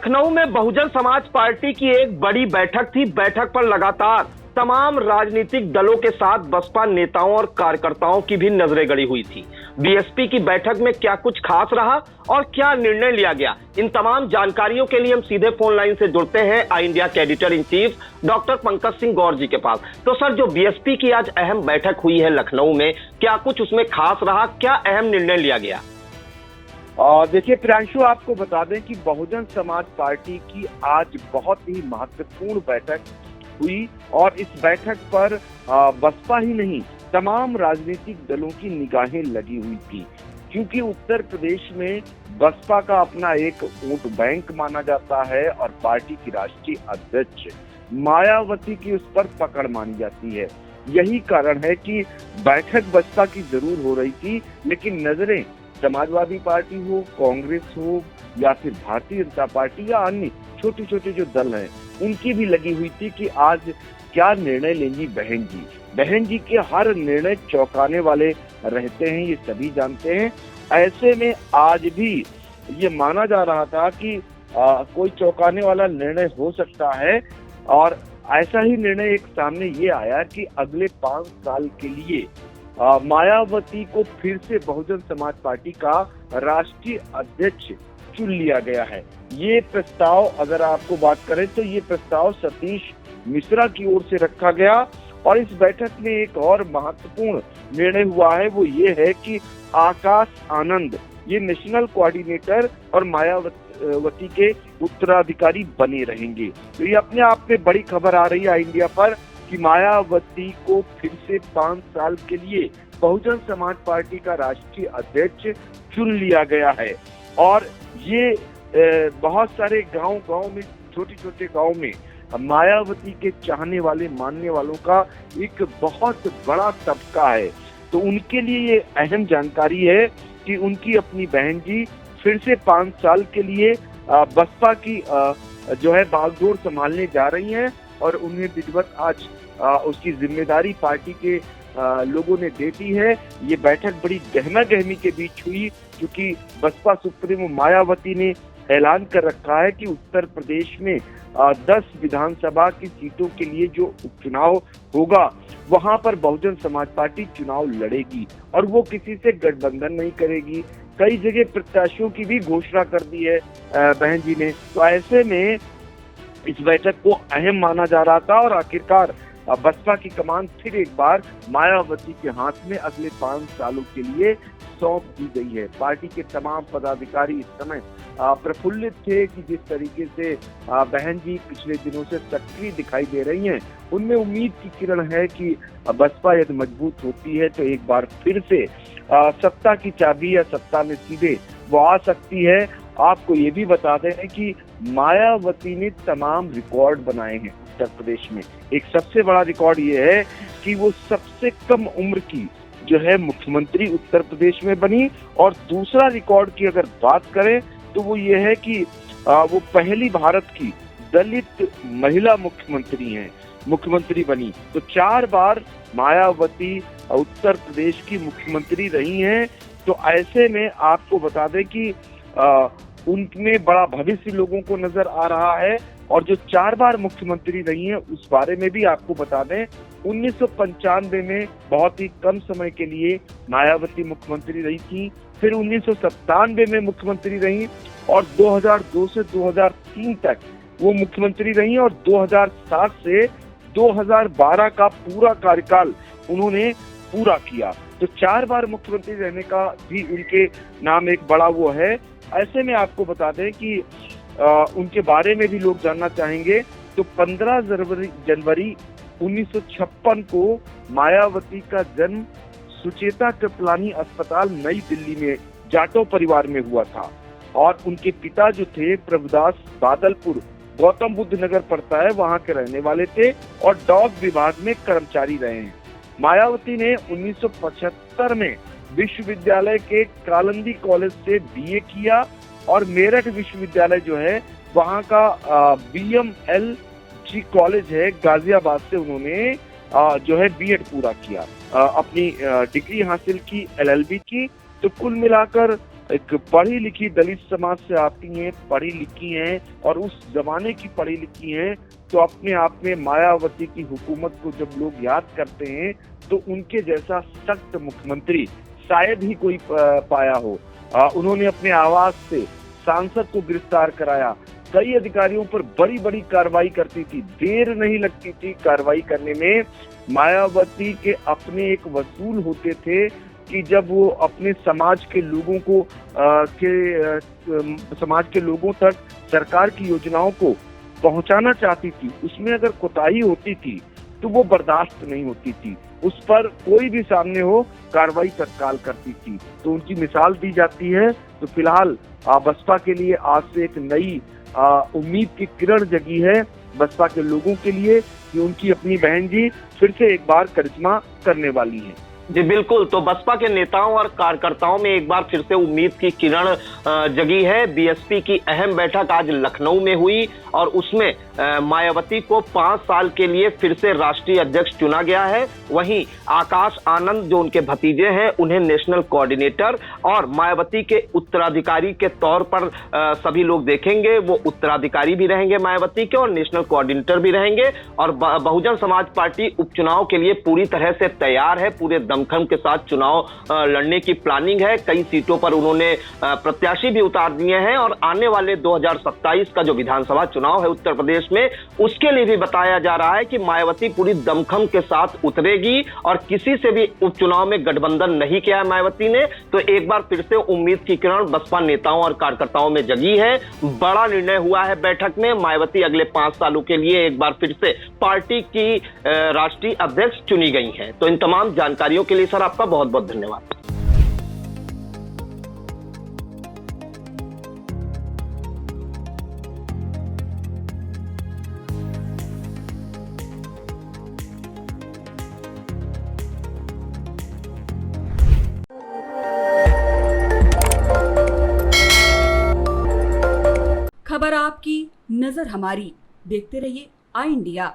लखनऊ में बहुजन समाज पार्टी की एक बड़ी बैठक थी। बैठक पर लगातार तमाम राजनीतिक दलों के साथ बसपा नेताओं और कार्यकर्ताओं की भी नजरें गड़ी हुई थी। बीएसपी की बैठक में क्या कुछ खास रहा और क्या निर्णय लिया गया, इन तमाम जानकारियों के लिए हम सीधे फोन लाइन से जुड़ते हैं आई इंडिया के editor in chief doctor Pankaj Singh Gaur ji के पास। तो सर, जो बीएसपी की आज अहम बैठक हुई है लखनऊ में, क्या कुछ उसमें खास रहा, क्या अहम निर्णय लिया गया? देखिए प्रियांशु, आपको बता दें कि बहुजन समाज पार्टी की आज बहुत ही महत्वपूर्ण बैठक हुई और इस बैठक पर बसपा ही नहीं तमाम राजनीतिक दलों की निगाहें लगी हुई थी, क्योंकि उत्तर प्रदेश में बसपा का अपना एक वोट बैंक माना जाता है और पार्टी की राष्ट्रीय अध्यक्ष मायावती की उस पर पकड़ मानी जाती है। यही कारण है कि बैठक बसपा की जरूर हो रही थी, लेकिन नजरें समाजवादी पार्टी हो, कांग्रेस हो या फिर भारतीय जनता पार्टी या अन्य छोटे छोटे जो दल हैं, उनकी भी लगी हुई थी कि आज क्या निर्णय लेंगी बहन जी। बहन जी के हर निर्णय चौंकाने वाले रहते हैं, ये सभी जानते हैं। ऐसे में आज भी ये माना जा रहा था कि कोई चौंकाने वाला निर्णय हो सकता है और ऐसा ही निर्णय एक सामने ये आया कि अगले 5 साल के लिए मायावती को फिर से बहुजन समाज पार्टी का राष्ट्रीय अध्यक्ष चुन लिया गया है। ये प्रस्ताव, अगर आपको बात करें तो ये प्रस्ताव सतीश मिश्रा की ओर से रखा गया और इस बैठक में एक और महत्वपूर्ण निर्णय हुआ है, वो ये है कि आकाश आनंद ये नेशनल कोऑर्डिनेटर और मायावती के उत्तराधिकारी बने रहेंगे। तो ये अपने आप में बड़ी खबर आ रही है इंडिया पर कि मायावती को फिर से 5 साल के लिए बहुजन समाज पार्टी का राष्ट्रीय अध्यक्ष चुन लिया गया है। और ये बहुत सारे गांव में, छोटे छोटे गांव में मायावती के चाहने वाले, मानने वालों का एक बहुत बड़ा तबका है। तो उनके लिए ये अहम जानकारी है कि उनकी अपनी बहन जी फिर से 5 साल के लिए बसपा की जो है बागडोर संभालने जा रही हैं और उन्हें विधिवत आज उसकी जिम्मेदारी पार्टी के लोगों ने दे दी है। ये बैठक बड़ी गहमा गहमी के बीच हुई, क्योंकि बसपा सुप्रीमो मायावती ने ऐलान कर रखा है कि उत्तर प्रदेश में 10 विधानसभा की सीटों के लिए जो उपचुनाव होगा वहां पर बहुजन समाज पार्टी चुनाव लड़ेगी और वो किसी से गठबंधन नहीं करेगी। कई जगह प्रत्याशियों की भी घोषणा कर दी है बहन जी ने। तो ऐसे में इस बैठक को अहम माना जा रहा था और आखिरकार बसपा की कमान फिर एक बार मायावती के हाथ में अगले 5 सालों के लिए सौंप दी गई है। पार्टी के तमाम पदाधिकारी इस समय प्रफुल्लित थे कि जिस तरीके से बहन जी पिछले दिनों से सक्रिय दिखाई दे रही हैं, उनमें उम्मीद की किरण है कि बसपा यदि मजबूत होती है तो एक बार फिर से सत्ता की चाबी या सत्ता में सीधे वो आ सकती है। आपको ये भी बता दें कि मायावती ने तमाम रिकॉर्ड बनाए हैं उत्तर प्रदेश में। एक सबसे बड़ा रिकॉर्ड ये है कि वो सबसे कम उम्र की जो है मुख्यमंत्री उत्तर प्रदेश में बनी और दूसरा रिकॉर्ड की अगर बात करें तो वो ये है कि वो पहली भारत की दलित महिला मुख्यमंत्री बनी। तो 4 बार मायावती उत्तर प्रदेश की मुख्यमंत्री रही हैं। तो ऐसे में आपको बता दें कि उनमें बड़ा भविष्य लोगों को नजर आ रहा है और जो 4 बार मुख्यमंत्री रही हैं उस बारे में भी आपको बता दें 1995 में बहुत ही कम समय के लिए मायावती मुख्यमंत्री रही थी, फिर 1997 में मुख्यमंत्री रही और 2002 से 2003 तक वो मुख्यमंत्री रही और 2007 से 2012 का पूरा कार्यकाल उन्होंने पूरा किया। तो 4 बार मुख्यमंत्री रहने का भी उनके नाम एक बड़ा वो है। ऐसे में आपको बता दें कि उनके बारे में भी लोग जानना चाहेंगे। तो 15 जनवरी 1956 को मायावती का जन्म सुचेता कृपलानी अस्पताल नई दिल्ली में जाटो परिवार में हुआ था और उनके पिता जो थे प्रभुदास बादलपुर गौतम बुद्ध नगर पड़ता है वहां के रहने वाले थे और डाक विभाग में कर्मचारी रहे हैं। मायावती ने 1975 में विश्वविद्यालय के कालंदी कॉलेज से बीए किया और मेरठ विश्वविद्यालय जो है वहां का BMLG कॉलेज है गाजियाबाद से उन्होंने जो है बीएड पूरा किया, अपनी डिग्री हासिल की LLB की। तो कुल मिलाकर एक पढ़ी लिखी दलित समाज से आती हैं, पढ़ी लिखी हैं और उस जमाने की पढ़ी लिखी हैं, तो अपने आप में मायावती की हुकूमत को जब लोग याद करते हैं तो उनके जैसा सख्त मुख्यमंत्री शायद ही कोई पाया हो। उन्होंने अपने आवाज से सांसद को गिरफ्तार कराया, कई अधिकारियों पर बड़ी बड़ी कार्रवाई करती थी, देर नहीं लगती थी कार्रवाई करने में। मायावती के अपने एक वसूल होते थे कि जब वो अपने समाज के लोगों को समाज के लोगों तक सरकार की योजनाओं को पहुंचाना चाहती थी, उसमें अगर कोताही होती थी तो वो बर्दाश्त नहीं होती थी, उस पर कोई भी सामने हो कार्रवाई तत्काल करती थी। तो उनकी मिसाल दी जाती है। तो फिलहाल बसपा के लिए आज से एक नई उम्मीद की किरण जगी है बसपा के लोगों के लिए कि उनकी अपनी बहन जी फिर से एक बार करिश्मा करने वाली हैं। जी बिल्कुल, तो बसपा के नेताओं और कार्यकर्ताओं में एक बार फिर से उम्मीद की किरण जगी है। बीएसपी की अहम बैठक आज लखनऊ में हुई और उसमें मायावती को 5 साल के लिए फिर से राष्ट्रीय अध्यक्ष चुना गया है। वहीं आकाश आनंद जो उनके भतीजे हैं उन्हें नेशनल कोऑर्डिनेटर और मायावती के उत्तराधिकारी के तौर पर सभी लोग देखेंगे। वो उत्तराधिकारी भी रहेंगे मायावती के और नेशनल कोऑर्डिनेटर भी रहेंगे। और बहुजन समाज पार्टी उपचुनाव के लिए पूरी तरह से तैयार है, पूरे दमखम के साथ चुनाव लड़ने की प्लानिंग है। कई सीटों पर उन्होंने प्रत्याशी भी उतार दिए हैं और आने वाले 2027 का जो विधानसभा चुनाव है उत्तर प्रदेश में, उसके लिए भी बताया जा रहा है कि मायावती पूरी दमखम के साथ उतरेगी और किसी से भी उपचुनाव में गठबंधन नहीं किया है मायावती ने। तो एक बार फिर से उम्मीद की किरण बसपा नेताओं और कार्यकर्ताओं में जगी है। बड़ा निर्णय हुआ है बैठक में, मायावती अगले 5 सालों के लिए एक बार फिर से पार्टी की राष्ट्रीय अध्यक्ष चुनी गई हैं। तो इन तमाम जानकारियों के लिए सर आपका बहुत बहुत धन्यवाद। खबर आपकी, नजर हमारी। देखते रहिए आई इंडिया।